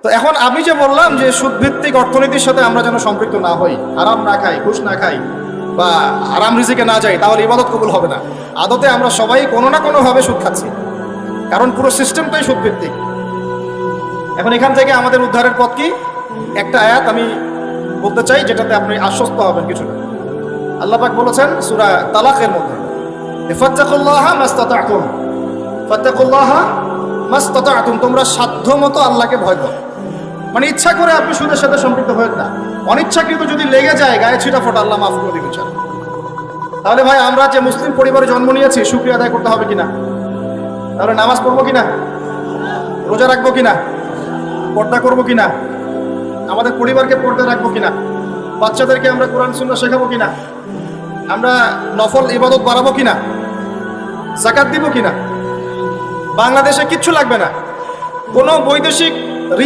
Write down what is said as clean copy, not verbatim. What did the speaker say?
তো এখন আমি যে বললাম যে সুদভিত্তিক অর্থনীতির সাথে আমরা যেন সম্পৃক্ত না হই, হারাম না খাই, ঘুষ না খাই, বা হারাম রিজিকে না যাই, তাহলে ইবাদত কবুল হবে না। আদতে আমরা সবাই কোনো না কোনোভাবে সুদ খাচ্ছি, কারণ পুরো সিস্টেমটাই সুদভিত্তিক। এখন এখান থেকে আমাদের উদ্ধারের পথ কি? একটা আয়াত আমি বলতে চাই, যেটাতে আপনি আশ্বস্ত হবেন কিছুটা। আল্লাহ পাক বলেছেন সূরা তালাকের মধ্যে, ফাত্তাকুল্লাহা মাস্তাতা'তুম, ফাত্তাকুল্লাহা মাস্তাতা'তুম, তোমরা সাধ্যমতো আল্লাহকে ভয় করো। মানে ইচ্ছা করে আপনি সুদের সাথে সম্পৃক্ত হয়েন না, অনিচ্ছাকৃত যদি লেগে যায় গায়ে ছিটা ফোটা, আল্লাহ মাফ করে দিবেন। তাহলে ভাই আমরা যে মুসলিম পরিবারে জন্ম নিয়েছি, শুকরিয়া আদায় করতে হবে কিনা? তাহলে নামাজ পড়বো কিনা, রোজা রাখবো কিনা, পর্দা করবো কিনা, আমাদের পরিবারকে পর্দা রাখবো কিনা, বাচ্চাদেরকে আমরা কোরআন সুন্নাহ শেখাবো কিনা, আমরা নফল ইবাদত বাড়াবো কিনা, যাকাত দিব কিনা। বাংলাদেশে কিচ্ছু লাগবে না, কোনো বৈদেশিক